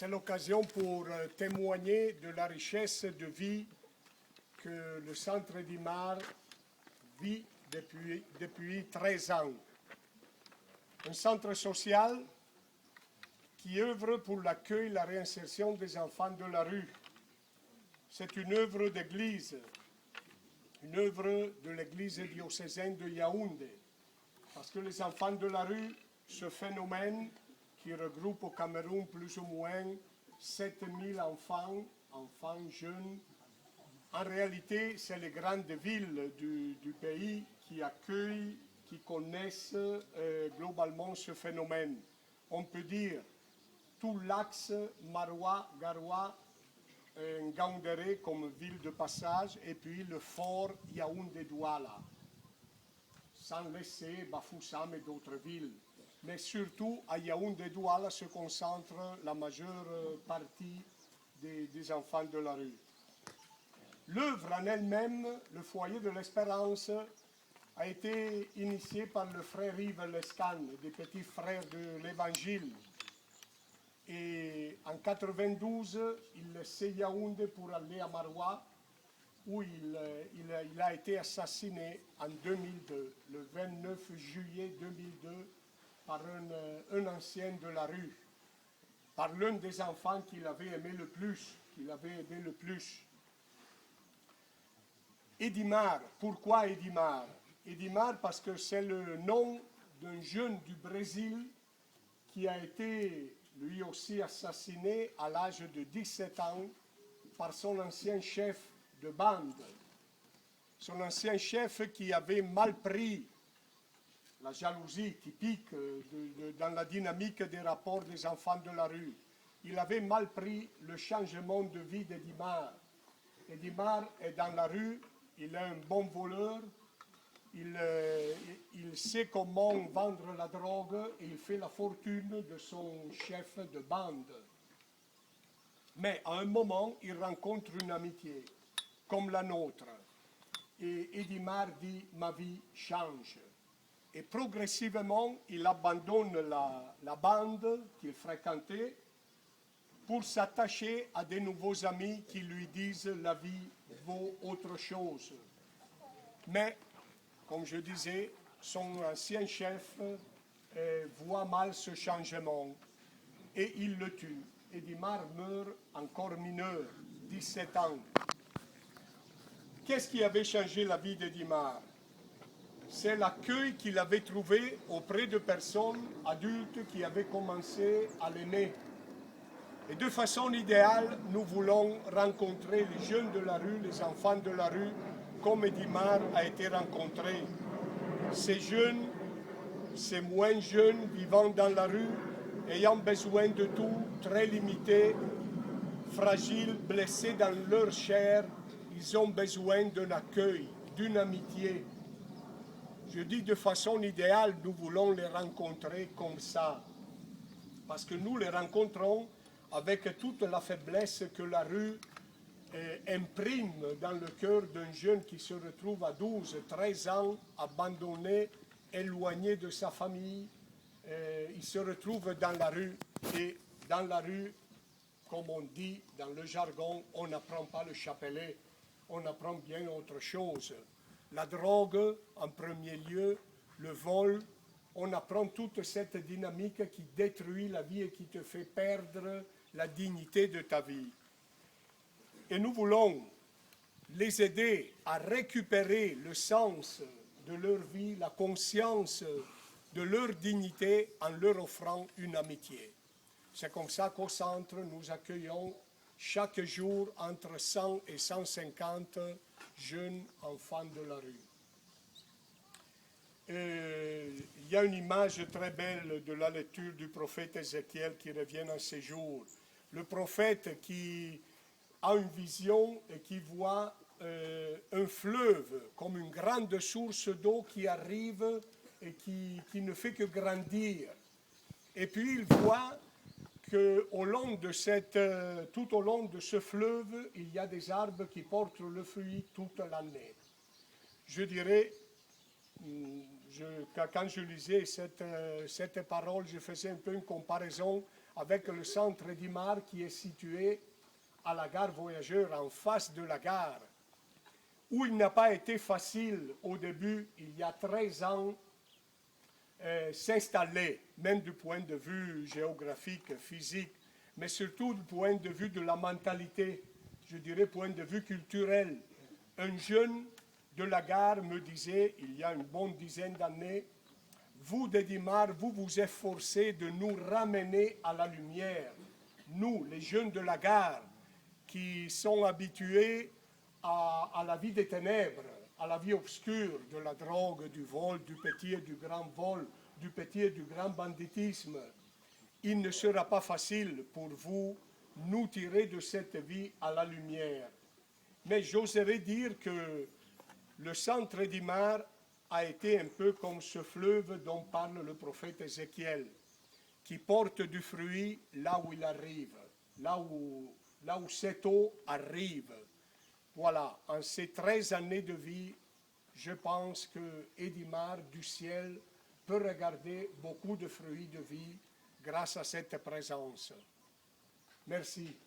c'est l'occasion pour témoigner de la richesse de vie que le Centre Edimar vit depuis 13 ans. Un centre social qui œuvre pour l'accueil et la réinsertion des enfants de la rue. C'est une œuvre d'église, une œuvre de l'église diocésaine de Yaoundé. Parce que les enfants de la rue, ce phénomène qui regroupe au Cameroun plus ou moins 7000 enfants jeunes, en réalité, c'est les grandes villes du pays qui accueillent, qui connaissent globalement ce phénomène. On peut dire tout l'axe Marois, Garoua, Ngaoundéré comme ville de passage, et puis le fort Yaoundé-Douala, sans laisser Bafoussam et d'autres villes. Mais surtout, à Yaoundé-Douala se concentre la majeure partie des enfants de la rue. L'œuvre en elle-même, le foyer de l'espérance, a été initié par le frère Yves Lescan, des petits frères de l'Évangile. Et en 92, il laissait Yaoundé pour aller à Maroua, où il a été assassiné en 2002, le 29 juillet 2002, par un ancien de la rue, par l'un des enfants qu'il avait aimé le plus, Edimar, pourquoi Edimar? Edimar parce que c'est le nom d'un jeune du Brésil qui a été lui aussi assassiné à l'âge de 17 ans par son ancien chef de bande. Son ancien chef qui avait mal pris la jalousie typique dans la dynamique des rapports des enfants de la rue. Il avait mal pris le changement de vie d'Edimar. Edimar est dans la rue, il est un bon voleur, il sait comment vendre la drogue et il fait la fortune de son chef de bande. Mais à un moment, il rencontre une amitié, comme la nôtre. Et Edimar dit « ma vie change ». Et progressivement, il abandonne la bande qu'il fréquentait pour s'attacher à de nouveaux amis qui lui disent « la vie vaut autre chose ». Mais, comme je disais, son ancien chef voit mal ce changement et il le tue. Edimar meurt encore mineur, 17 ans. Qu'est-ce qui avait changé la vie d'Edimar? C'est l'accueil qu'il avait trouvé auprès de personnes adultes qui avaient commencé à l'aimer. Et de façon idéale, nous voulons rencontrer les jeunes de la rue, les enfants de la rue, comme Edimar a été rencontré. Ces jeunes, ces moins jeunes vivant dans la rue, ayant besoin de tout, très limités, fragiles, blessés dans leur chair, ils ont besoin d'un accueil, d'une amitié. Je dis de façon idéale, nous voulons les rencontrer comme ça. Parce que nous les rencontrons avec toute la faiblesse que la rue imprime dans le cœur d'un jeune qui se retrouve à 12, 13 ans, abandonné, éloigné de sa famille. Il se retrouve dans la rue et dans la rue, comme on dit dans le jargon, on n'apprend pas le chapelet, on apprend bien autre chose. La drogue en premier lieu, le vol, on apprend toute cette dynamique qui détruit la vie et qui te fait perdre la dignité de ta vie. Et nous voulons les aider à récupérer le sens de leur vie, la conscience de leur dignité en leur offrant une amitié. C'est comme ça qu'au centre, nous accueillons chaque jour entre 100 et 150 jeunes enfants de la rue. Il y a une image très belle de la lecture du prophète Ézéchiel qui revient en ces jours. Le prophète qui a une vision et qui voit un fleuve comme une grande source d'eau qui arrive et qui ne fait que grandir. Et puis il voit que tout au long de ce fleuve, il y a des arbres qui portent le fruit toute l'année. Je dirais, quand je lisais cette parole, je faisais un peu une comparaison avec le centre Edimar qui est situé à la gare Voyageurs, en face de la gare, où il n'a pas été facile au début, il y a 13 ans, s'installer, même du point de vue géographique, physique, mais surtout du point de vue de la mentalité, je dirais point de vue culturel. Un jeune de la gare me disait, il y a une bonne dizaine d'années, vous, d'Edimar, vous vous efforcez de nous ramener à la lumière. Nous, les jeunes de la gare, qui sont habitués à la vie des ténèbres, à la vie obscure, de la drogue, du vol, du petit et du grand vol, du petit et du grand banditisme. Il ne sera pas facile pour vous nous tirer de cette vie à la lumière. Mais j'oserais dire que le centre Edimar a été un peu comme ce fleuve dont parle le prophète Ézéchiel, qui porte du fruit là où il arrive, là où cette eau arrive. Voilà, en ces 13 années de vie, je pense que Edimar du ciel peut regarder beaucoup de fruits de vie grâce à cette présence. Merci.